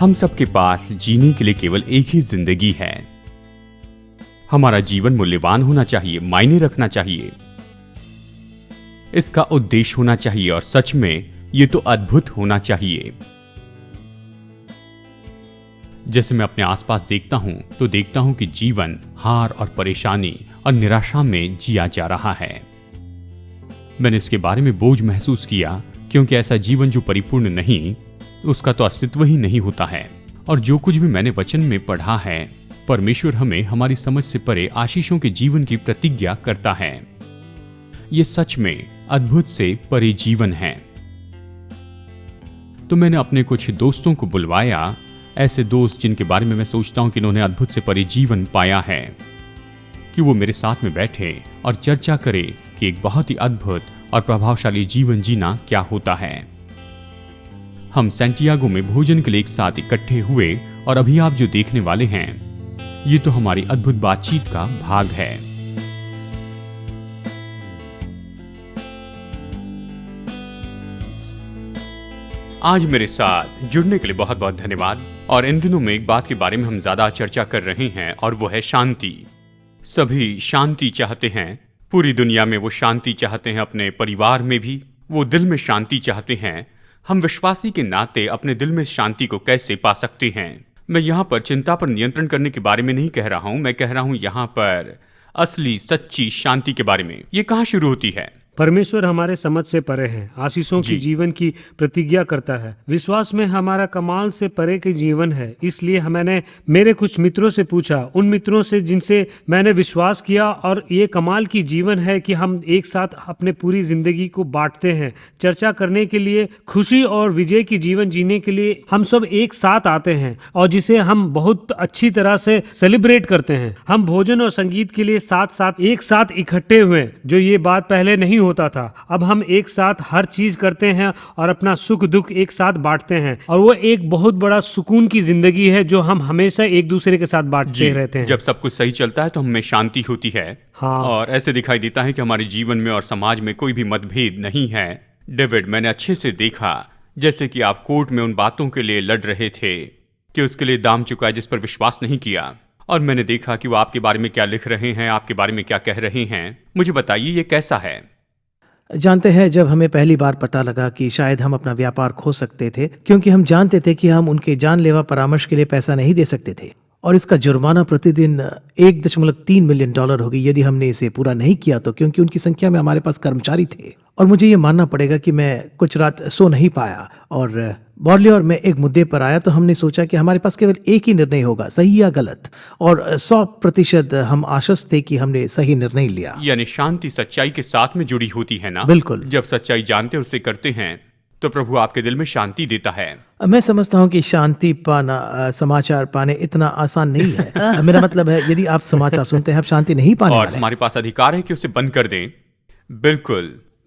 हम सबके पास जीने के लिए केवल एक ही जिंदगी है। हमारा जीवन मूल्यवान होना चाहिए, मायने रखना चाहिए, इसका उद्देश्य होना चाहिए और सच में ये तो अद्भुत होना चाहिए। जैसे मैं अपने आसपास देखता हूं तो देखता हूं कि जीवन हार और परेशानी और निराशा में जिया जा रहा है। मैंने इसके बारे में बोझ महसूस किया, क्योंकि ऐसा जीवन जो परिपूर्ण नहीं, उसका तो अस्तित्व ही नहीं होता है। और जो कुछ भी मैंने वचन में पढ़ा है, परमेश्वर हमें हमारी समझ से परे आशीषों के जीवन की प्रतिज्ञा करता है। ये सच में अद्भुत से परे जीवन है। तो मैंने अपने कुछ दोस्तों को बुलवाया, ऐसे दोस्त जिनके बारे में मैं सोचता हूं कि इन्होंने अद्भुत से परे जीवन पाया है, कि वो मेरे साथ में बैठे और चर्चा करें कि एक बहुत ही अद्भुत और प्रभावशाली जीवन जीना क्या होता है। हम सैंटियागो में भोजन के लिए एक साथ इकट्ठे हुए और अभी आप जो देखने वाले हैं, ये तो हमारी अद्भुत बातचीत का भाग है। आज मेरे साथ जुड़ने के लिए बहुत बहुत धन्यवाद। और इन दिनों में एक बात के बारे में हम ज्यादा चर्चा कर रहे हैं और वो है शांति। सभी शांति चाहते हैं, पूरी दुनिया में वो शांति चाहते हैं, अपने परिवार में भी वो दिल में शांति चाहते हैं। हम विश्वासी के नाते अपने दिल में शांति को कैसे पा सकते हैं? मैं यहाँ पर चिंता पर नियंत्रण करने के बारे में नहीं कह रहा हूँ, मैं कह रहा हूँ यहाँ पर असली सच्ची शांति के बारे में। ये कहाँ शुरू होती है? परमेश्वर हमारे समझ से परे है, आशीषों की जीवन की प्रतिज्ञा करता है। विश्वास में हमारा कमाल से परे की जीवन है। इसलिए मैंने मेरे कुछ मित्रों से पूछा, उन मित्रों से जिनसे मैंने विश्वास किया, और ये कमाल की जीवन है कि हम एक साथ अपने पूरी जिंदगी को बांटते हैं। चर्चा करने के लिए, खुशी और विजय की जीवन जीने के लिए हम सब एक साथ आते हैं और जिसे हम बहुत अच्छी तरह से सेलिब्रेट करते हैं। हम भोजन और संगीत के लिए एक साथ इकट्ठे हुए, जो ये बात पहले नहीं होता था। अब हम एक साथ हर चीज करते हैं और अपना सुख दुख एक साथ बांटते हैं, और वो एक बहुत बड़ा सुकून की जिंदगी है जो हम हमेशा एक दूसरे के साथ बांटते रहते हैं। जब सब कुछ सही चलता है तो हमें शांति होती है। हाँ। और ऐसे दिखाई देता है कि हमारे जीवन में और समाज में कोई भी मतभेद नहीं है। डेविड, मैंने अच्छे से देखा जैसे कि आप कोर्ट में उन बातों के लिए लड़ रहे थे कि उसके लिए दाम चुकाए जिस पर विश्वास नहीं किया, और मैंने देखा कि वो आपके बारे में क्या लिख रहे हैं, आपके बारे में क्या कह रहे हैं। मुझे बताइए ये कैसा है? जानते हैं, जब हमें पहली बार पता लगा कि शायद हम अपना व्यापार खो सकते थे, क्योंकि हम जानते थे कि हम उनके जानलेवा परामर्श के लिए पैसा नहीं दे सकते थे, और इसका जुर्माना प्रतिदिन $1.3 मिलियन होगी यदि हमने इसे पूरा नहीं किया तो, क्योंकि उनकी संख्या में हमारे पास कर्मचारी थे। और मुझे ये मानना पड़ेगा कि मैं कुछ रात सो नहीं पाया, और बॉर्ली और मैं एक मुद्दे पर आया तो हमने सोचा कि हमारे पास केवल एक ही निर्णय होगा, सही या गलत, और 100% हम आश्वस्त थे कि हमने सही निर्णय लिया। यानी शांति सच्चाई के साथ में जुड़ी होती है ना? बिल्कुल। जब सच्चाई जानते और उसे करते हैं तो प्रभु आपके दिल में शांति देता है। मैं समझता हूँ कि शांति पाना, समाचार पाने इतना आसान नहीं है। मेरा मतलब है, यदि आप समाचार सुनते हैं, आप शांति नहीं पाने और वाले। हमारे पास अधिकार है कि उसे बंद कर दें।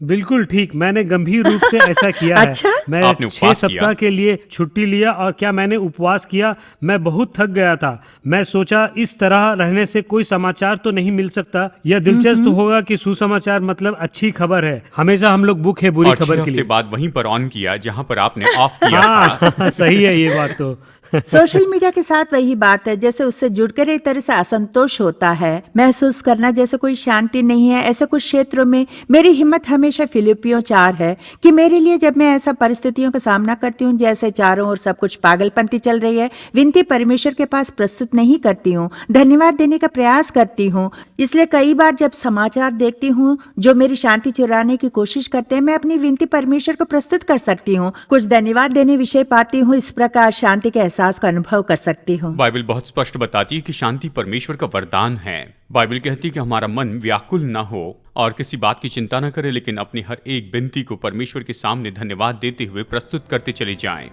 बिल्कुल ठीक, मैंने गंभीर रूप से ऐसा किया है। अच्छा? मैं आपने 6 उपवास सप्ताह किया? के लिए छुट्टी लिया, और क्या मैंने उपवास किया। मैं बहुत थक गया था। मैं सोचा इस तरह रहने से कोई समाचार तो नहीं मिल सकता। यह दिलचस्प होगा कि सुसमाचार मतलब अच्छी खबर है। हमेशा हम लोग बुक है बुरी और खबर 6 के लिए। हफ्ते बाद वहीं पर ऑन किया जहां पर आपने ऑफ किया था। हाँ, सही है ये बात तो। सोशल मीडिया के साथ वही बात है, जैसे उससे जुड़कर एक तरह से असंतोष होता है, महसूस करना जैसे कोई शांति नहीं है। ऐसे कुछ क्षेत्रों में मेरी हिम्मत हमेशा फिलिपियों 4 है कि मेरे लिए जब मैं ऐसा परिस्थितियों का सामना करती हूँ जैसे चारों ओर सब कुछ पागलपंती चल रही है, विनती परमेश्वर के पास प्रस्तुत नहीं करती हूँ, धन्यवाद देने का प्रयास करती हूँ। इसलिए कई बार जब समाचार देखती हूँ जो मेरी शांति चुराने की कोशिश करते हैं, मैं अपनी विनती परमेश्वर को प्रस्तुत कर सकती हूँ, कुछ धन्यवाद देने विषय पाती हूँ। इस प्रकार शांति के एहसास का अनुभव कर सकती हूँ। बाइबल बहुत स्पष्ट बताती है कि शांति परमेश्वर का वरदान है। बाइबल कहती है कि हमारा मन व्याकुल न हो और किसी बात की चिंता न करे, लेकिन अपनी हर एक विनती को परमेश्वर के सामने धन्यवाद देते हुए प्रस्तुत करते चले जाएं।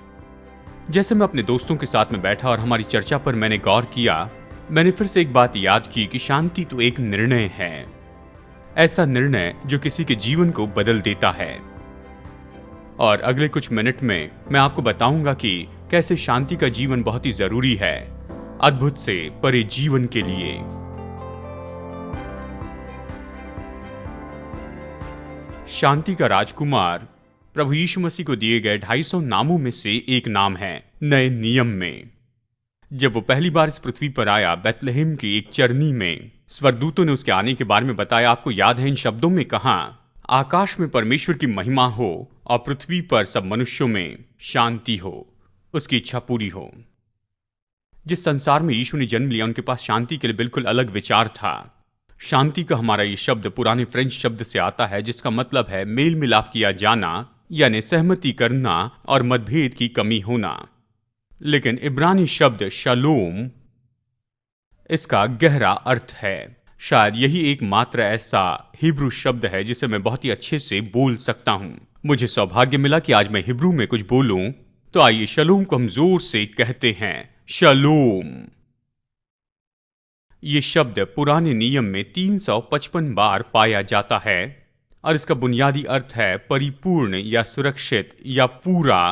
जैसे मैं अपने दोस्तों के साथ में बैठा और हमारी चर्चा पर मैंने गौर किया, मैंने फिर से एक बात याद की कि शांति तो एक निर्णय है, ऐसा निर्णय जो किसी के जीवन को बदल देता है। और अगले कुछ मिनट में मैं आपको बताऊंगा कि कैसे शांति का जीवन बहुत ही जरूरी है अद्भुत से परे जीवन के लिए। शांति का राजकुमार प्रभु यीशु मसीह को दिए गए 250 नामों में से एक नाम है। नए नियम में। जब वो पहली बार इस पृथ्वी पर आया बैतलहम की एक चरनी में, स्वर्गदूतों ने उसके आने के बारे में बताया। आपको याद है इन शब्दों में कहा, आकाश में परमेश्वर की महिमा हो और पृथ्वी पर सब मनुष्यों में शांति हो, उसकी इच्छा पूरी हो। जिस संसार में यीशु ने जन्म लिया उनके पास शांति के लिए बिल्कुल अलग विचार था। शांति का हमारा ये शब्द पुराने फ्रेंच शब्द से आता है जिसका मतलब है मेल मिलाप किया जाना, यानी सहमति करना और मतभेद की कमी होना। लेकिन इब्रानी शब्द शालोम, इसका गहरा अर्थ है। शायद यही एकमात्र ऐसा हिब्रू शब्द है जिसे मैं बहुत ही अच्छे से बोल सकता हूं। मुझे सौभाग्य मिला कि आज मैं हिब्रू में कुछ बोलूं, तो आइए शलोम को हम जोर से कहते हैं, शलोम। ये शब्द पुराने नियम में 355 बार पाया जाता है और इसका बुनियादी अर्थ है परिपूर्ण या सुरक्षित या पूरा।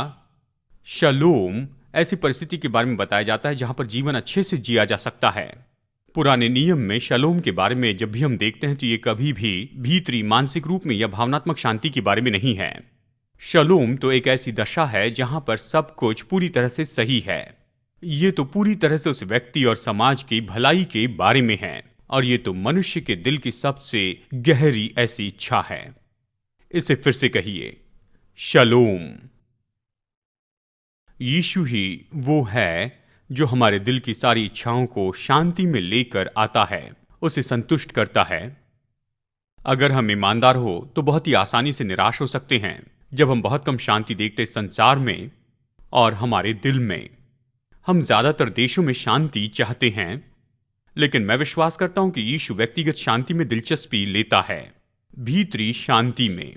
शलोम ऐसी परिस्थिति के बारे में बताया जाता है जहां पर जीवन अच्छे से जिया जा सकता है। पुराने नियम में शलोम के बारे में जब भी हम देखते हैं तो ये कभी भी भीतरी मानसिक रूप में या भावनात्मक शांति के बारे में नहीं है। शलोम तो एक ऐसी दशा है जहां पर सब कुछ पूरी तरह से सही है। ये तो पूरी तरह से उस व्यक्ति और समाज की भलाई के बारे में है, और ये तो मनुष्य के दिल की सबसे गहरी ऐसी इच्छा है। इसे फिर से कहिए, शलोम। यीशु ही वो है जो हमारे दिल की सारी इच्छाओं को शांति में लेकर आता है, उसे संतुष्ट करता है। अगर हम ईमानदार हो तो बहुत ही आसानी से निराश हो सकते हैं जब हम बहुत कम शांति देखते संसार में और हमारे दिल में। हम ज्यादातर देशों में शांति चाहते हैं, लेकिन मैं विश्वास करता हूं कि यीशु व्यक्तिगत शांति में दिलचस्पी लेता है, भीतरी शांति में।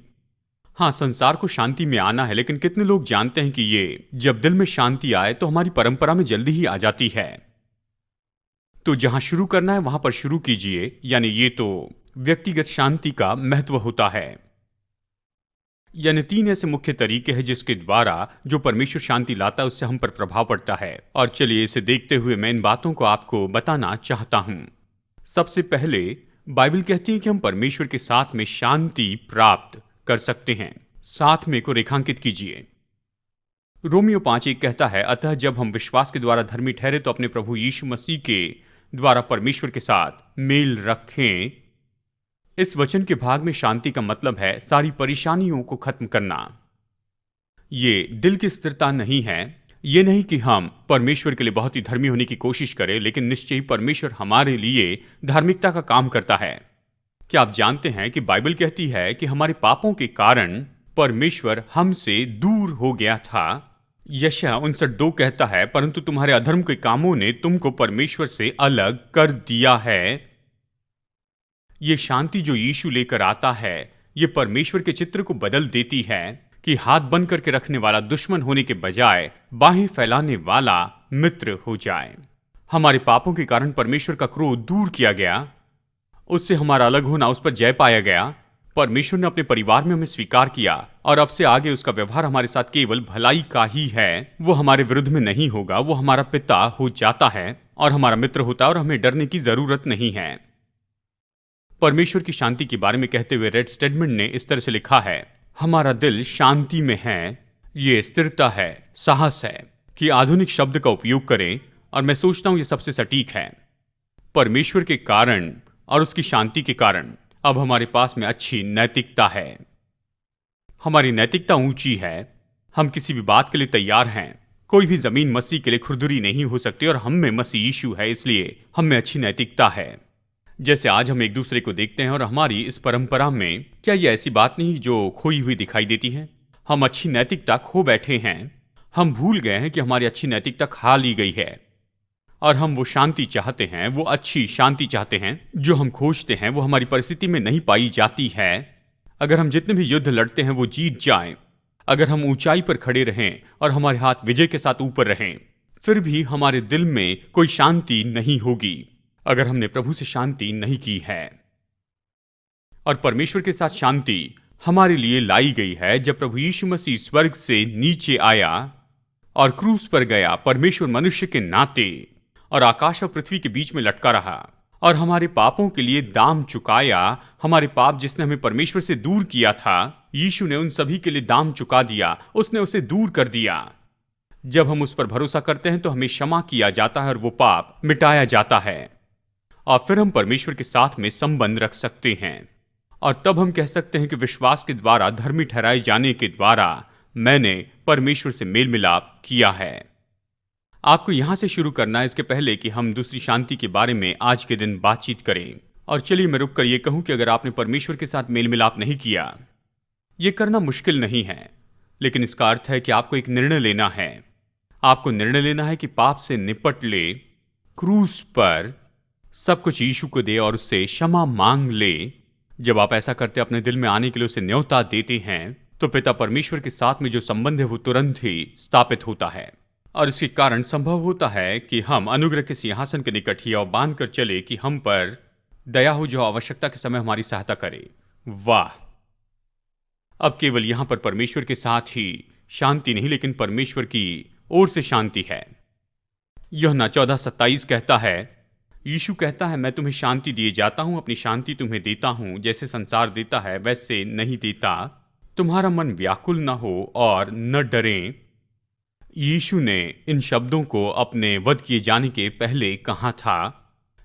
हाँ, संसार को शांति में आना है, लेकिन कितने लोग जानते हैं कि ये जब दिल में शांति आए तो हमारी परंपरा में जल्दी ही आ जाती है। तो जहां शुरू करना है वहां पर शुरू कीजिए, यानी ये तो व्यक्तिगत शांति का महत्व होता है। यानी 3 ऐसे मुख्य तरीके हैं जिसके द्वारा जो परमेश्वर शांति लाता है उससे हम पर प्रभाव पड़ता है। और चलिए इसे देखते हुए मैं इन बातों को आपको बताना चाहता हूं। सबसे पहले बाइबल कहती है कि हम परमेश्वर के साथ में शांति प्राप्त कर सकते हैं। साथ में को रेखांकित कीजिए। रोमियो 5:1 कहता है, अतः जब हम विश्वास के द्वारा धर्मी ठहरे तो अपने प्रभु यीशु मसीह के द्वारा परमेश्वर के साथ मेल रखें। इस वचन के भाग में शांति का मतलब है सारी परेशानियों को खत्म करना। ये दिल की स्थिरता नहीं है। ये नहीं कि हम परमेश्वर के लिए बहुत ही धर्मी होने की कोशिश करें, लेकिन निश्चय ही परमेश्वर हमारे लिए धार्मिकता का काम करता है। क्या आप जानते हैं कि बाइबल कहती है कि हमारे पापों के कारण परमेश्वर हमसे दूर हो गया था। यशायाह 59:2 कहता है, परंतु तुम्हारे अधर्म के कामों ने तुमको परमेश्वर से अलग कर दिया है। ये शांति जो यीशु लेकर आता है, ये परमेश्वर के चित्र को बदल देती है कि हाथ बंद करके रखने वाला दुश्मन होने के बजाय बाहें फैलाने वाला मित्र हो जाए। हमारे पापों के कारण परमेश्वर का क्रोध दूर किया गया, उससे हमारा अलग होना, उस पर जय पाया गया। परमेश्वर ने अपने परिवार में हमें स्वीकार किया और अब से आगे उसका व्यवहार हमारे साथ केवल भलाई का ही है। वो हमारे विरुद्ध में नहीं होगा। वो हमारा पिता हो जाता है और हमारा मित्र होता है और हमें डरने की जरूरत नहीं है। परमेश्वर की शांति के बारे में कहते हुए रेड स्टेडमैन ने इस तरह से लिखा है, हमारा दिल शांति में है। ये स्थिरता है, साहस है कि आधुनिक शब्द का उपयोग करें, और मैं सोचता हूं ये सबसे सटीक है। परमेश्वर के कारण और उसकी शांति के कारण अब हमारे पास में अच्छी नैतिकता है। हमारी नैतिकता ऊंची है। हम किसी भी बात के लिए तैयार हैं। कोई भी जमीन मसीह के लिए खुरदुरी नहीं हो सकती, और हम में मसीह यीशु है, इसलिए हम में अच्छी नैतिकता है। जैसे आज हम एक दूसरे को देखते हैं और हमारी इस परंपरा में क्या ये ऐसी बात नहीं जो खोई हुई दिखाई देती है? हम अच्छी नैतिकता खो बैठे हैं। हम भूल गए हैं कि हमारी अच्छी नैतिकता खा ली गई है, और हम वो शांति चाहते हैं, वो अच्छी शांति चाहते हैं जो हम खोजते हैं। वो हमारी परिस्थिति में नहीं पाई जाती है। अगर हम जितने भी युद्ध लड़ते हैं वो जीत जाएं, अगर हम ऊंचाई पर खड़े रहें और हमारे हाथ विजय के साथ ऊपर रहें, फिर भी हमारे दिल में कोई शांति नहीं होगी अगर हमने प्रभु से शांति नहीं की है। और परमेश्वर के साथ शांति हमारे लिए लाई गई है जब प्रभु यीशु मसीह स्वर्ग से नीचे आया और क्रूस पर गया, परमेश्वर मनुष्य के नाते, और आकाश और पृथ्वी के बीच में लटका रहा और हमारे पापों के लिए दाम चुकाया। हमारे पाप जिसने हमें परमेश्वर से दूर किया था, यीशु ने उन सभी के लिए दाम चुका दिया। उसने उसे दूर कर दिया। जब हम उस पर भरोसा करते हैं तो हमें क्षमा किया जाता है और वो पाप मिटाया जाता है, और फिर हम परमेश्वर के साथ में संबंध रख सकते हैं। और तब हम कह सकते हैं कि विश्वास के द्वारा धर्मी ठहराए जाने के द्वारा मैंने परमेश्वर से मेल मिलाप किया है। आपको यहां से शुरू करना है, इसके पहले कि हम दूसरी शांति के बारे में आज के दिन बातचीत करें। और चलिए मैं रुक कर यह कहूं कि अगर आपने परमेश्वर के साथ मेल मिलाप नहीं किया, यह करना मुश्किल नहीं है, लेकिन इसका अर्थ है कि आपको एक निर्णय लेना है। आपको निर्णय लेना है कि पाप से निपट ले, क्रूस पर सब कुछ यीशु को दे और उससे क्षमा मांग ले। जब आप ऐसा करते अपने दिल में आने के लिए उसे न्योता देते हैं, तो पिता परमेश्वर के साथ में जो संबंध है वो तुरंत ही स्थापित होता है, और इसके कारण संभव होता है कि हम अनुग्रह के सिंहासन के निकट ही और बांध कर चले कि हम पर दया हो, जो आवश्यकता के समय हमारी सहायता करे। वाह! अब केवल यहां पर परमेश्वर के साथ ही शांति नहीं, लेकिन परमेश्वर की ओर से शांति है। यूहन्ना 14:27 कहता है, यीशु कहता है, मैं तुम्हें शांति दिए जाता हूं, अपनी शांति तुम्हें देता हूं, जैसे संसार देता है वैसे नहीं देता। तुम्हारा मन व्याकुल न हो और न डरें। यीशु ने इन शब्दों को अपने वध किए जाने के पहले कहा था।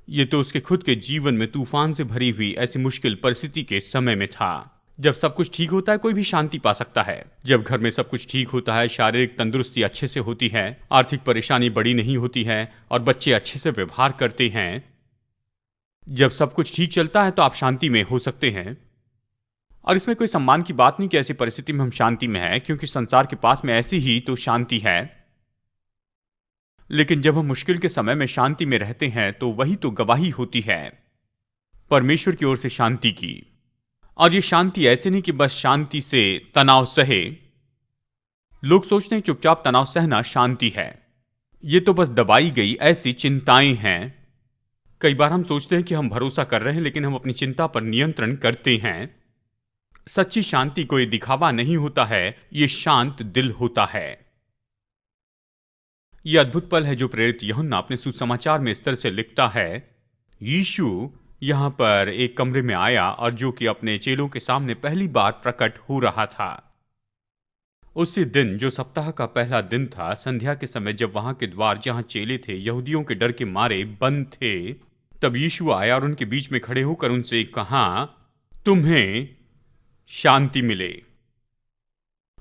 ये तो उसके खुद के जीवन में तूफान से भरी हुई ऐसी मुश्किल परिस्थिति के समय में था। जब सब कुछ ठीक होता है, कोई भी शांति पा सकता है। जब घर में सब कुछ ठीक होता है, शारीरिक तंदुरुस्ती अच्छे से होती है, आर्थिक परेशानी बड़ी नहीं होती है और बच्चे अच्छे से व्यवहार करते हैं, जब सब कुछ ठीक चलता है तो आप शांति में हो सकते हैं। और इसमें कोई सम्मान की बात नहीं कि ऐसी परिस्थिति में हम शांति में हैं, क्योंकि संसार के पास में ऐसी ही तो शांति है। लेकिन जब हम मुश्किल के समय में शांति में रहते हैं तो वही तो गवाही होती है परमेश्वर की ओर से शांति की। और ये शांति ऐसे नहीं कि बस शांति से तनाव सहे। लोग सोचते हैं चुपचाप तनाव सहना शांति है। ये तो बस दबाई गई ऐसी चिंताएं हैं। कई बार हम सोचते हैं कि हम भरोसा कर रहे हैं, लेकिन हम अपनी चिंता पर नियंत्रण करते हैं। सच्ची शांति कोई दिखावा नहीं होता है, ये शांत दिल होता है। यह अद्भुत पल है जो प्रेरित यूहन्ना अपने सुसमाचार में इस तरह से लिखता है। यीशु यहां पर एक कमरे में आया और जो कि अपने चेलों के सामने पहली बार प्रकट हो रहा था। उसी दिन, जो सप्ताह का पहला दिन था, संध्या के समय, जब वहां के द्वार जहां चेले थे यहूदियों के डर के मारे बंद थे, तब यीशु आया और उनके बीच में खड़े होकर उनसे कहा, तुम्हें शांति मिले।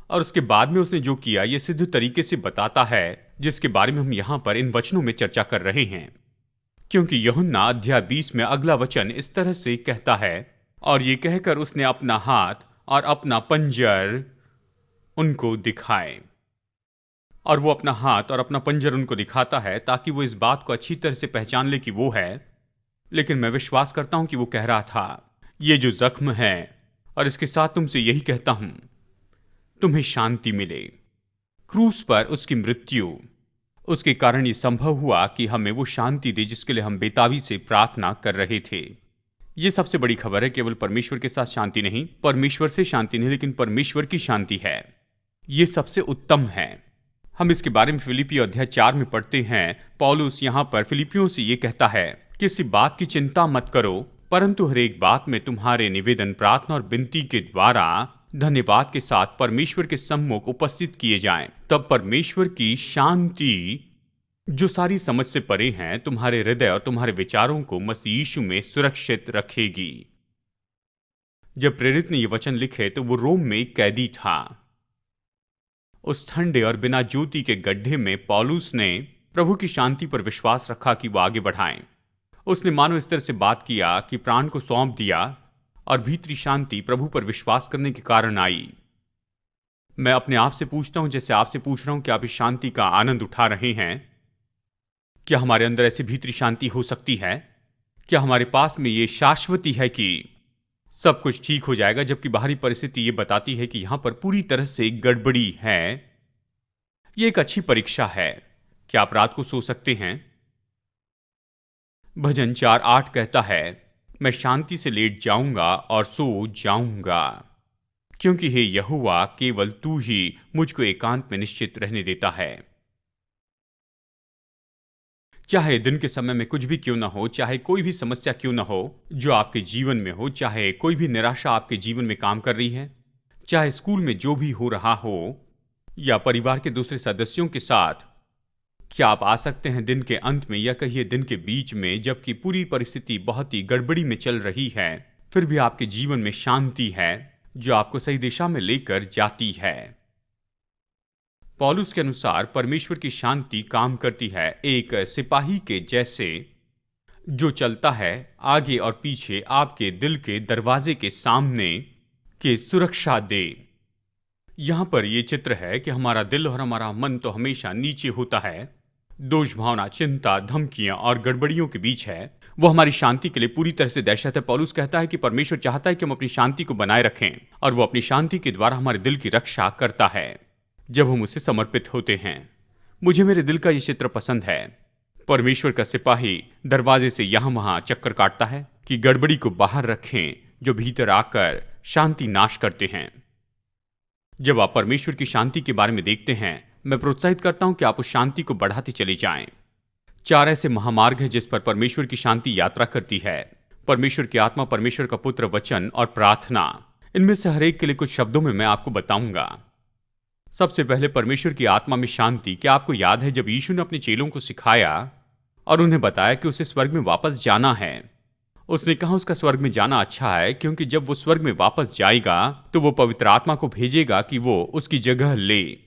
और उसके बाद में उसने जो किया ये सिद्ध तरीके से बताता है, जिसके बारे में हम यहां पर इन वचनों में चर्चा कर रहे हैं। क्योंकि यूहन्ना अध्याय 20 में अगला वचन इस तरह से कहता है, और ये कहकर उसने अपना हाथ और अपना पंजर उनको दिखाए। और वो अपना हाथ और अपना पंजर उनको दिखाता है ताकि वो इस बात को अच्छी तरह से पहचान ले कि वो है। लेकिन मैं विश्वास करता हूं कि वो कह रहा था, ये जो जख्म है, और इसके साथ तुमसे यही कहता हूं, तुम्हें शांति मिले। क्रूस पर उसकी मृत्यु, उसके कारण ये संभव हुआ कि हमें वो शांति दे जिसके लिए हम बेताबी से प्रार्थना कर रहे थे। ये सबसे बड़ी खबर है। केवल परमेश्वर के साथ शांति नहीं, परमेश्वर से शांति नहीं, लेकिन परमेश्वर की शांति है। ये सबसे उत्तम है। हम इसके बारे में फिलिपियों अध्याय 4 में पढ़ते हैं। पौलुस यहां पर फिलिपियों से ये कहता है, किसी बात की चिंता मत करो, परंतु हर एक बात में तुम्हारे निवेदन, प्रार्थना और विनती के द्वारा धन्यवाद के साथ परमेश्वर के सम्मुख उपस्थित किए जाएं। तब परमेश्वर की शांति, जो सारी समझ से परे हैं, तुम्हारे हृदय और तुम्हारे विचारों को मसीह यीशु में सुरक्षित रखेगी। जब प्रेरित ने ये वचन लिखे तो वो रोम में एक कैदी था। उस ठंडे और बिना ज्योति के गड्ढे में पौलुस ने प्रभु की शांति पर विश्वास रखा कि वो आगे बढ़ाएं। उसने मानो इस तरह से बात किया कि प्राण को सौंप दिया, और भीतरी शांति प्रभु पर विश्वास करने के कारण आई। मैं अपने आप से पूछता हूं, जैसे आपसे पूछ रहा हूं, कि आप इस शांति का आनंद उठा रहे हैं? क्या हमारे अंदर ऐसी भीतरी शांति हो सकती है? क्या हमारे पास में ये शाश्वती है कि सब कुछ ठीक हो जाएगा, जबकि बाहरी परिस्थिति ये बताती है कि यहां पर पूरी तरह से गड़बड़ी है? ये एक अच्छी परीक्षा है। क्या आप रात को सो सकते हैं? भजन 4:8 कहता है, मैं शांति से लेट जाऊंगा और सो जाऊंगा, क्योंकि हे यहोवा, केवल तू ही मुझको एकांत में निश्चित रहने देता है। चाहे दिन के समय में कुछ भी क्यों ना हो, चाहे कोई भी समस्या क्यों ना हो जो आपके जीवन में हो, चाहे कोई भी निराशा आपके जीवन में काम कर रही है, चाहे स्कूल में जो भी हो रहा हो, या परिवार के दूसरे सदस्यों के साथ? क्या आप आ सकते हैं दिन के अंत में या कहिए दिन के बीच में, जबकि पूरी परिस्थिति बहुत ही गड़बड़ी में चल रही है, फिर भी आपके जीवन में शांति है जो आपको सही दिशा में लेकर जाती है? पौलुस के अनुसार परमेश्वर की शांति काम करती है एक सिपाही के जैसे, जो चलता है आगे और पीछे आपके दिल के दरवाजे के सामने के सुरक्षा दे। यहां पर यह चित्र है कि हमारा दिल और हमारा मन तो हमेशा नीचे होता है, दोष भावना, चिंता, धमकियां और गड़बड़ियों के बीच है। वो हमारी शांति के लिए पूरी तरह से दहशत है। पौलुस कहता है कि परमेश्वर चाहता है कि हम अपनी शांति को बनाए रखें, और वो अपनी शांति के द्वारा हमारे दिल की रक्षा करता है जब हम उसे समर्पित होते हैं। मुझे मेरे दिल का ये चित्र पसंद है। परमेश्वर का सिपाही दरवाजे से यहां वहां चक्कर काटता है कि गड़बड़ी को बाहर रखें जो भीतर आकर शांति नाश करते हैं। जब आप परमेश्वर की शांति के बारे में देखते हैं, मैं प्रोत्साहित करता हूं कि आप उस शांति को बढ़ाते चले जाएं। 4 ऐसे महामार्ग हैं जिस पर परमेश्वर की शांति यात्रा करती है। परमेश्वर की आत्मा, परमेश्वर का पुत्र, वचन और प्रार्थना। इनमें से हर एक के लिए कुछ शब्दों में मैं आपको बताऊंगा। सबसे पहले परमेश्वर की आत्मा में शांति। क्या आपको याद है जब यीशु ने अपने चेलों को सिखाया और उन्हें बताया कि उसे स्वर्ग में वापस जाना है? उसने कहा उसका स्वर्ग में जाना अच्छा है, क्योंकि जब वो स्वर्ग में वापस जाएगा तो वो पवित्र आत्मा को भेजेगा कि वो उसकी जगह ले।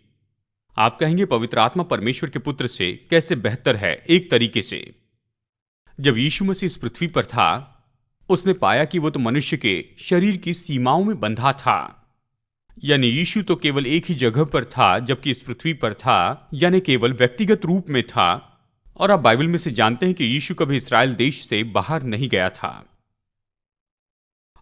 आप कहेंगे पवित्र आत्मा परमेश्वर के पुत्र से कैसे बेहतर है? एक तरीके से, जब यीशु मसीह इस पृथ्वी पर था, उसने पाया कि वो तो मनुष्य के शरीर की सीमाओं में बंधा था। यानी यीशु तो केवल एक ही जगह पर था जबकि इस पृथ्वी पर था, यानी केवल व्यक्तिगत रूप में था। और आप बाइबल में से जानते हैं कि यीशु कभी इस्राएल देश से बाहर नहीं गया था।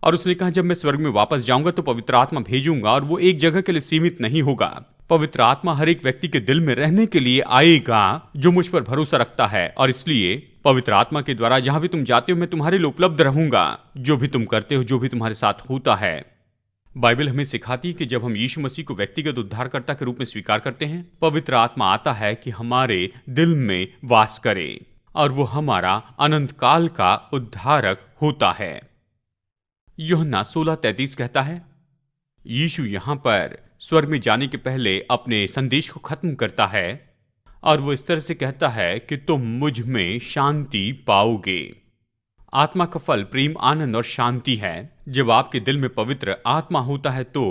और उसने कहा जब मैं स्वर्ग में वापस जाऊंगा तो पवित्र आत्मा भेजूंगा, और वो एक जगह के लिए सीमित नहीं होगा। पवित्र आत्मा हर एक व्यक्ति के दिल में रहने के लिए आएगा जो मुझ पर भरोसा रखता है। और इसलिए पवित्र आत्मा के द्वारा जहां भी तुम जाते हो मैं तुम्हारे लिए उपलब्ध रहूंगा। जो भी तुम करते हो, जो भी तुम्हारे साथ होता है। बाइबल हमें सिखाती है कि जब हम यीशु मसीह को व्यक्तिगत उद्धारकर्ता के रूप में स्वीकार करते हैं, पवित्र आत्मा आता है कि हमारे दिल में वास करे, और वो हमारा अनंत काल का उद्धारक होता है। यूहन्ना 16:33 कहता है, यीशु यहां पर स्वर्ग में जाने के पहले अपने संदेश को खत्म करता है, और वो इस तरह से कहता है कि तुम मुझ में शांति पाओगे। आत्मा का फल प्रेम, आनंद और शांति है। जब आपके दिल में पवित्र आत्मा होता है तो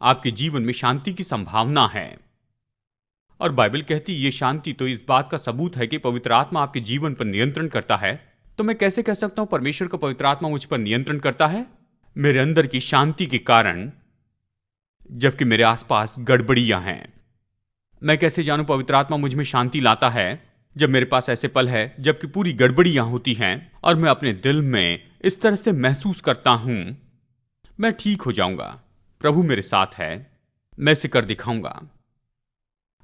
आपके जीवन में शांति की संभावना है। और बाइबल कहती है ये शांति तो इस बात का सबूत है कि पवित्र आत्मा आपके जीवन पर नियंत्रण करता है। तो मैं कैसे कह सकता हूं परमेश्वर का पवित्र आत्मा मुझ पर नियंत्रण करता है? मेरे अंदर की शांति के कारण, जबकि मेरे आसपास गड़बड़ियां हैं। मैं कैसे जानूं पवित्र आत्मा मुझ में शांति लाता है? जब मेरे पास ऐसे पल है जबकि पूरी गड़बड़ियां होती हैं और मैं अपने दिल में इस तरह से महसूस करता हूं, मैं ठीक हो जाऊंगा, प्रभु मेरे साथ है, मैं इसे कर दिखाऊंगा।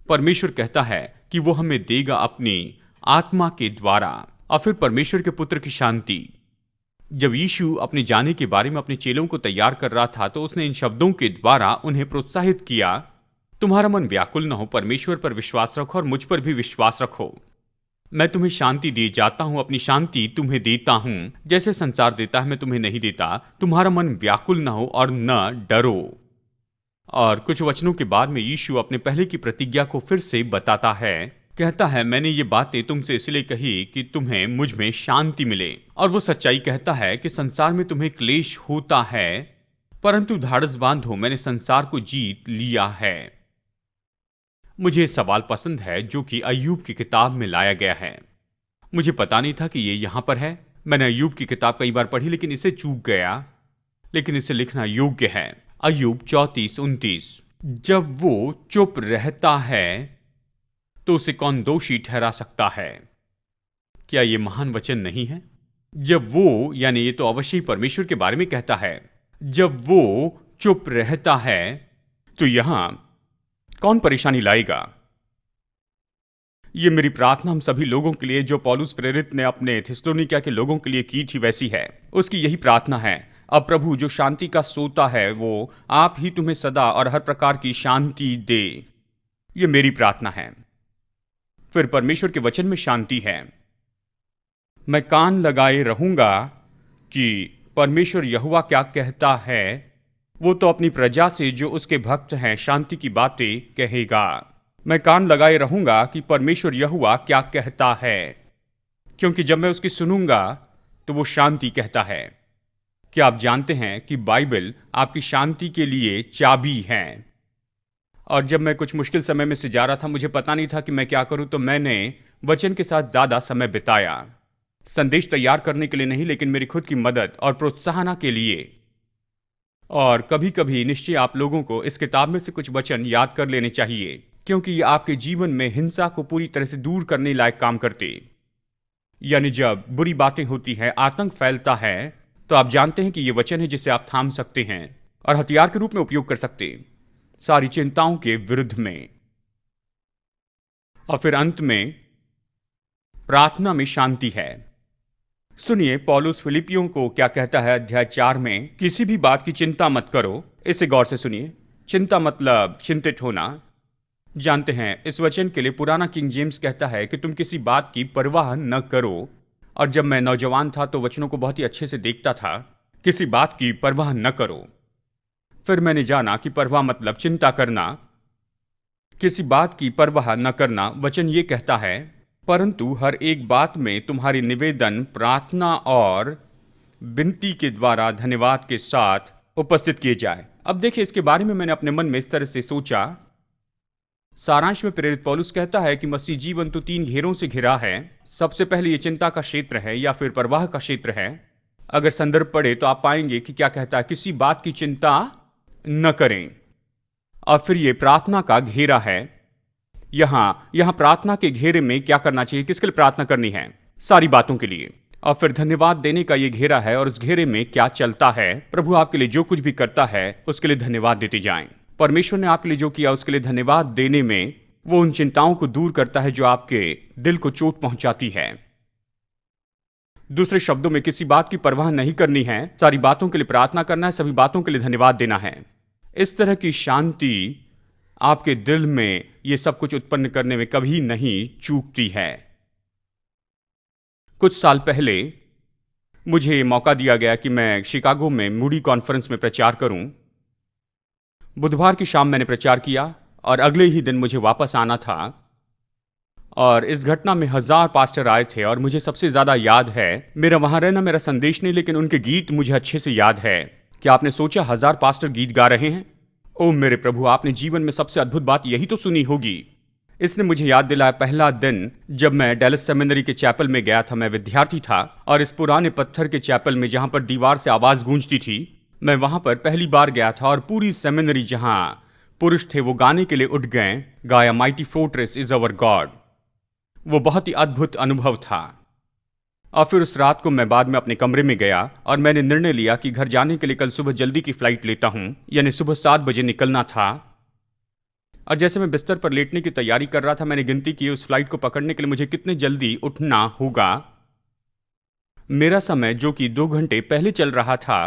परमेश्वर कहता है कि वो हमें देगा अपनी आत्मा के द्वारा। और फिर परमेश्वर के पुत्र की शांति। जब यीशु अपने जाने के बारे में अपने चेलों को तैयार कर रहा था तो उसने इन शब्दों के द्वारा उन्हें प्रोत्साहित किया, तुम्हारा मन व्याकुल न हो, परमेश्वर पर विश्वास रखो और मुझ पर भी विश्वास रखो। मैं तुम्हें शांति दिए जाता हूं, अपनी शांति तुम्हें देता हूं। जैसे संसार देता है मैं तुम्हें नहीं देता। तुम्हारा मन व्याकुल न हो और न डरो। और कुछ वचनों के बाद में यीशु अपने पहले की प्रतिज्ञा को फिर से बताता है। कहता है, मैंने ये बातें तुमसे इसलिए कही कि तुम्हें मुझ में शांति मिले। और वो सच्चाई कहता है कि संसार में तुम्हें क्लेश होता है, परंतु धाड़स बांधो, मैंने संसार को जीत लिया है। मुझे सवाल पसंद है जो कि अय्यूब की किताब में लाया गया है। मुझे पता नहीं था कि ये यहां पर है। मैंने अय्यूब की किताब कई बार पढ़ी लेकिन इसे चूक गया, लेकिन इसे लिखना योग्य है। अय्यूब 34:29, जब वो चुप रहता है तो उसे कौन दोषी ठहरा सकता है? क्या ये महान वचन नहीं है? जब वो, यानी ये तो अवश्य ही परमेश्वर के बारे में कहता है, जब वो चुप रहता है तो यहां कौन परेशानी लाएगा? ये मेरी प्रार्थना हम सभी लोगों के लिए जो पौलुस प्रेरित ने अपने थिस्सलुनीकिया के लोगों के लिए की थी वैसी है। उसकी यही प्रार्थना है, अब प्रभु जो शांति का सोता है वो आप ही तुम्हें सदा और हर प्रकार की शांति दे। ये मेरी प्रार्थना है। फिर परमेश्वर के वचन में शांति है। मैं कान लगाए रहूंगा कि परमेश्वर यहोवा क्या कहता है। वो तो अपनी प्रजा से जो उसके भक्त हैं शांति की बातें कहेगा। मैं कान लगाए रहूंगा कि परमेश्वर यहोवा क्या कहता है, क्योंकि जब मैं उसकी सुनूंगा तो वो शांति कहता है। क्या आप जानते हैं कि बाइबल आपकी शांति के लिए चाबी है? और जब मैं कुछ मुश्किल समय में से जा रहा था, मुझे पता नहीं था कि मैं क्या करूं, तो मैंने वचन के साथ ज्यादा समय बिताया। संदेश तैयार करने के लिए नहीं, लेकिन मेरी खुद की मदद और प्रोत्साहन के लिए। और कभी कभी निश्चय आप लोगों को इस किताब में से कुछ वचन याद कर लेने चाहिए, क्योंकि ये आपके जीवन में हिंसा को पूरी तरह से दूर करने लायक काम करते। यानी जब बुरी बातें होती हैं, आतंक फैलता है, तो आप जानते हैं कि ये वचन है जिसे आप थाम सकते हैं और हथियार के रूप में उपयोग कर सकते सारी चिंताओं के विरुद्ध में। और फिर अंत में प्रार्थना में शांति है। सुनिए पौलुस फिलिपियों को क्या कहता है अध्याय 4 में, किसी भी बात की चिंता मत करो। इसे गौर से सुनिए। चिंता मतलब चिंतित होना। जानते हैं इस वचन के लिए पुराना किंग जेम्स कहता है कि तुम किसी बात की परवाह न करो। और जब मैं नौजवान था तो वचनों को बहुत ही अच्छे से देखता था। किसी बात की परवाह न करो। फिर मैंने जाना कि परवाह मतलब चिंता करना। किसी बात की परवाह न करना वचन ये कहता है, परंतु हर एक बात में तुम्हारी निवेदन प्रार्थना और विनती के द्वारा धन्यवाद के साथ उपस्थित किए जाए। अब देखिए, इसके बारे में मैंने अपने मन में इस तरह से सोचा। सारांश में प्रेरित पौलुस कहता है कि मसीह जीवन तो 3 घेरों से घिरा है। सबसे पहले ये चिंता का क्षेत्र है या फिर परवाह का क्षेत्र है। अगर संदर्भ पढ़े तो आप पाएंगे कि क्या कहता है, किसी बात की चिंता न करें। और फिर ये प्रार्थना का घेरा है। यहां प्रार्थना के घेरे में क्या करना चाहिए, किसके लिए प्रार्थना करनी है? सारी बातों के लिए। और फिर धन्यवाद देने का ये घेरा है, और उस घेरे में क्या चलता है? प्रभु आपके लिए जो कुछ भी करता है उसके लिए धन्यवाद देते जाएं। परमेश्वर ने आपके लिए जो किया उसके लिए धन्यवाद देने में वो उन चिंताओं को दूर करता है जो आपके दिल को चोट पहुंचाती है। दूसरे शब्दों में, किसी बात की परवाह नहीं करनी है, सारी बातों के लिए प्रार्थना करना है, सभी बातों के लिए धन्यवाद देना है। इस तरह की शांति आपके दिल में ये सब कुछ उत्पन्न करने में कभी नहीं चूकती है। कुछ साल पहले मुझे मौका दिया गया कि मैं शिकागो में मूडी कॉन्फ्रेंस में प्रचार करूं। बुधवार की शाम मैंने प्रचार किया और अगले ही दिन मुझे वापस आना था। और इस घटना में 1000 पास्टर आए थे। और मुझे सबसे ज्यादा याद है, मेरा वहां रहना मेरा संदेश नहीं, लेकिन उनके गीत मुझे अच्छे से याद है। क्या आपने सोचा 1000 पास्टर गीत गा रहे हैं? ओ मेरे प्रभु, आपने जीवन में सबसे अद्भुत बात यही तो सुनी होगी। इसने मुझे याद दिलाया पहला दिन जब मैं डेलस सेमिनरी के चैपल में गया था। मैं विद्यार्थी था और इस पुराने पत्थर के चैपल में, जहां पर दीवार से आवाज गूंजती थी, मैं वहां पर पहली बार गया था। और पूरी सेमिनरी जहां पुरुष थे वो गाने के लिए उठ गए, गाया mighty fortress is our God. वो बहुत ही अद्भुत अनुभव था। और फिर उस रात को मैं बाद में अपने कमरे में गया और मैंने निर्णय लिया कि घर जाने के लिए कल सुबह जल्दी की फ्लाइट लेता हूं, यानी सुबह 7 बजे निकलना था। और जैसे मैं बिस्तर पर लेटने की तैयारी कर रहा था, मैंने गिनती की उस फ्लाइट को पकड़ने के लिए मुझे कितने जल्दी उठना होगा। मेरा समय जो कि 2 घंटे पहले चल रहा था,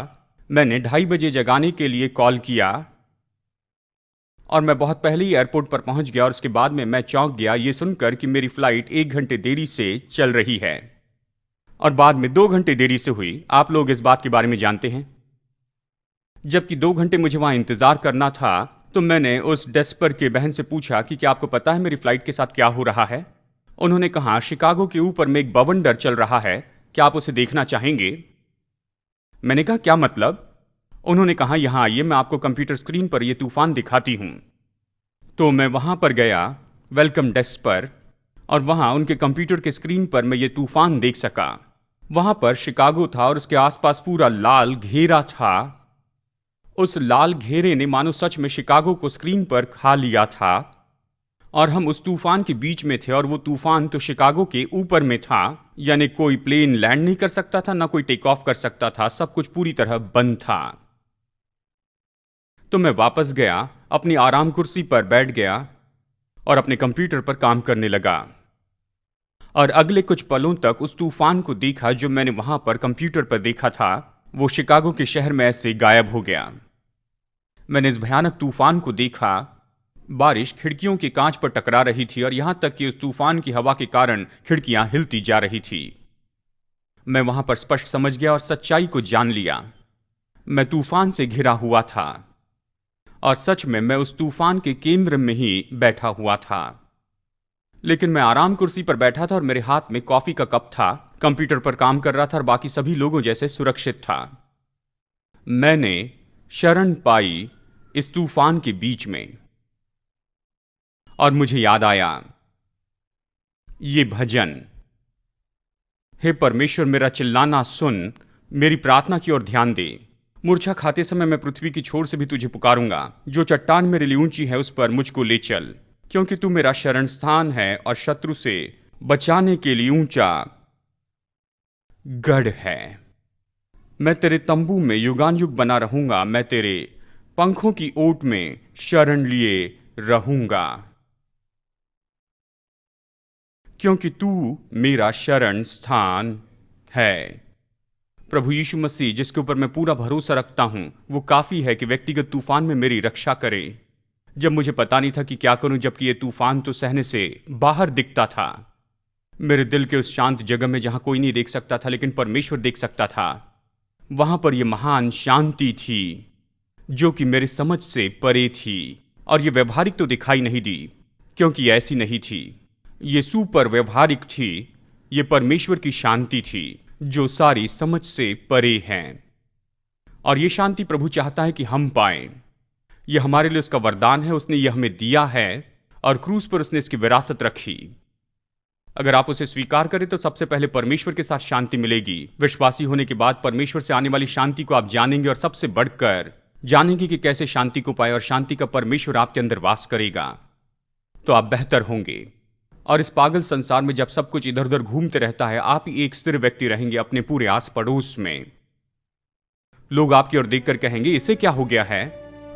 मैंने 2:30 बजे जगाने के लिए कॉल किया और मैं बहुत पहले ही एयरपोर्ट पर पहुंच गया। और उसके बाद में मैं चौंक गया ये सुनकर कि मेरी फ्लाइट 1 घंटे देरी से चल रही है और बाद में 2 घंटे देरी से हुई। आप लोग इस बात के बारे में जानते हैं। जबकि 2 घंटे मुझे वहां इंतजार करना था, तो मैंने उस डेस्क पर के बहन से पूछा कि क्या आपको पता है मेरी फ्लाइट के साथ क्या हो रहा है? उन्होंने कहा शिकागो के ऊपर में एक बवंडर चल रहा है, क्या आप उसे देखना चाहेंगे? मैंने कहा क्या मतलब? उन्होंने कहा यहां आइए, मैं आपको कंप्यूटर स्क्रीन पर यह तूफान दिखाती हूं। तो मैं वहां पर गया वेलकम डेस्क पर और वहां उनके कंप्यूटर के स्क्रीन पर मैं ये तूफान देख सका। वहां पर शिकागो था और उसके आसपास पूरा लाल घेरा था। उस लाल घेरे ने मानो सच में शिकागो को स्क्रीन पर खा लिया था और हम उस तूफान के बीच में थे। और वो तूफान तो शिकागो के ऊपर में था, यानी कोई प्लेन लैंड नहीं कर सकता था, ना कोई टेक ऑफ कर सकता था, सब कुछ पूरी तरह बंद था। तो मैं वापस गया, अपनी आराम कुर्सी पर बैठ गया और अपने कंप्यूटर पर काम करने लगा। और अगले कुछ पलों तक उस तूफान को देखा जो मैंने वहां पर कंप्यूटर पर देखा था, वो शिकागो के शहर में ऐसे गायब हो गया। मैंने इस भयानक तूफान को देखा। बारिश खिड़कियों के कांच पर टकरा रही थी और यहां तक कि उस तूफान की हवा के कारण खिड़कियां हिलती जा रही थी। मैं वहां पर स्पष्ट समझ गया और सच्चाई को जान लिया। मैं तूफान से घिरा हुआ था। और सच में मैं उस तूफान के केंद्र में ही बैठा हुआ था। लेकिन मैं आराम कुर्सी पर बैठा था और मेरे हाथ में कॉफी का कप था, कंप्यूटर पर काम कर रहा था और बाकी सभी लोगों जैसे सुरक्षित था। मैंने शरण पाई इस तूफान के बीच में और मुझे याद आया ये भजन, हे परमेश्वर मेरा चिल्लाना सुन, मेरी प्रार्थना की ओर ध्यान दे। मूर्छा खाते समय मैं पृथ्वी की छोर से भी तुझे पुकारूंगा। जो चट्टान मेरे लिए ऊंची है उस पर मुझको ले चल, क्योंकि तू मेरा शरण स्थान है और शत्रु से बचाने के लिए ऊंचा गढ़ है। मैं तेरे तंबू में युगानुयुग बना रहूंगा, मैं तेरे पंखों की ओट में शरण लिए रहूंगा, क्योंकि तू मेरा शरण स्थान है। प्रभु यीशु मसीह जिसके ऊपर मैं पूरा भरोसा रखता हूं, वो काफी है कि व्यक्तिगत तूफान में मेरी रक्षा करे। जब मुझे पता नहीं था कि क्या करूं, जबकि ये तूफान तो सहने से बाहर दिखता था, मेरे दिल के उस शांत जगह में जहां कोई नहीं देख सकता था लेकिन परमेश्वर देख सकता था, वहां पर यह महान शांति थी जो कि मेरी समझ से परे थी। और ये व्यवहारिक तो दिखाई नहीं दी, क्योंकि ऐसी नहीं थी, ये सुपर व्यवहारिक थी। ये परमेश्वर की शांति थी जो सारी समझ से परे है। और ये शांति प्रभु चाहता है कि हम पाएं। यह हमारे लिए उसका वरदान है, उसने यह हमें दिया है और क्रूस पर उसने इसकी विरासत रखी। अगर आप उसे स्वीकार करें तो सबसे पहले परमेश्वर के साथ शांति मिलेगी। विश्वासी होने के बाद परमेश्वर से आने वाली शांति को आप जानेंगे और सबसे बढ़कर जानेंगे कि कैसे शांति को पाए, और शांति का परमेश्वर आपके अंदर वास करेगा तो आप बेहतर होंगे। और इस पागल संसार में जब सब कुछ इधर उधर घूमते रहता है, आप ही एक स्थिर व्यक्ति रहेंगे अपने पूरे आस पड़ोस में। लोग आपकी ओर देखकर कहेंगे इसे क्या हो गया है,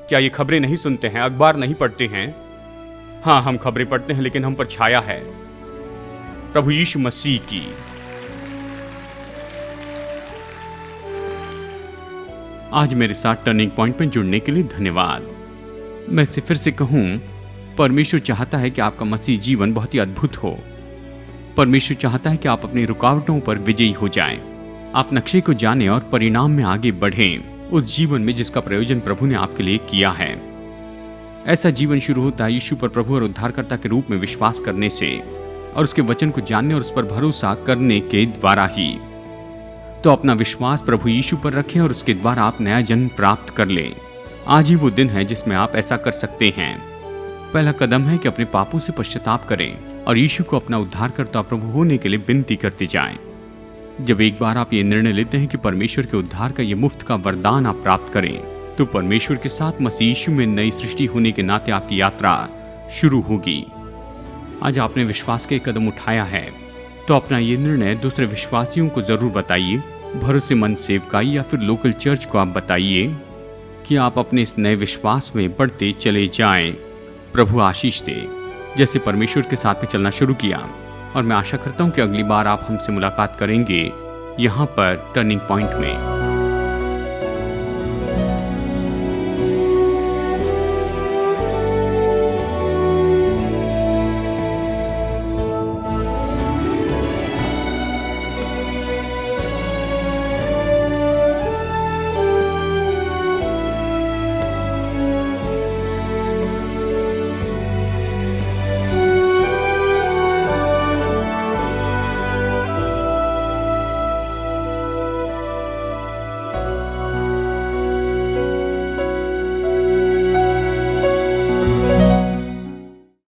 क्या ये खबरें नहीं सुनते हैं, अखबार नहीं पढ़ते हैं? हाँ, हम खबरें पढ़ते हैं लेकिन हम पर छाया है प्रभु यीशु मसीह की। आज मेरे साथ टर्निंग पॉइंट में जुड़ने के लिए धन्यवाद। मैं इसे फिर से कहूं, परमेश्वर चाहता है कि आपका मसीह जीवन बहुत ही अद्भुत हो। परमेश्वर चाहता है कि आप अपनी रुकावटों पर विजयी हो जाएं। आप नक्शे को जानें और परिणाम में आगे बढ़ें उस जीवन में जिसका प्रयोजन प्रभु ने आपके लिए किया है। ऐसा जीवन शुरू होता है यीशु पर प्रभु और उद्धारकर्ता के रूप में विश्वास करने से और उसके वचन को जानने और उस पर भरोसा करने के द्वारा ही। तो अपना विश्वास प्रभु यीशु पर रखें और उसके द्वारा आप नया जन्म प्राप्त कर लें। आज ही वो दिन है जिसमें आप ऐसा कर सकते हैं। पहला कदम है कि अपने पापों से पश्चाताप करें और यीशु को अपना उद्धारकर्ता प्रभु होने के लिए विनती करते जाएं। जब एक बार आप ये निर्णय लेते हैं कि परमेश्वर के उद्धार का ये मुफ्त का वरदान आप प्राप्त करें, तो परमेश्वर के साथ मसीह यीशु में नई सृष्टि होने के नाते आपकी यात्रा शुरू होगी। आज आपने विश्वास के कदम उठाया है तो अपना ये निर्णय दूसरे विश्वासियों को जरूर बताइए। भरोसेमंद सेवकाई या फिर लोकल चर्च को आप बताइए कि आप अपने इस नए विश्वास में बढ़ते चले जाएं। प्रभु आशीष दे। जैसे परमेश्वर के साथ में चलना शुरू किया, और मैं आशा करता हूं कि अगली बार आप हमसे मुलाकात करेंगे यहाँ पर टर्निंग पॉइंट में।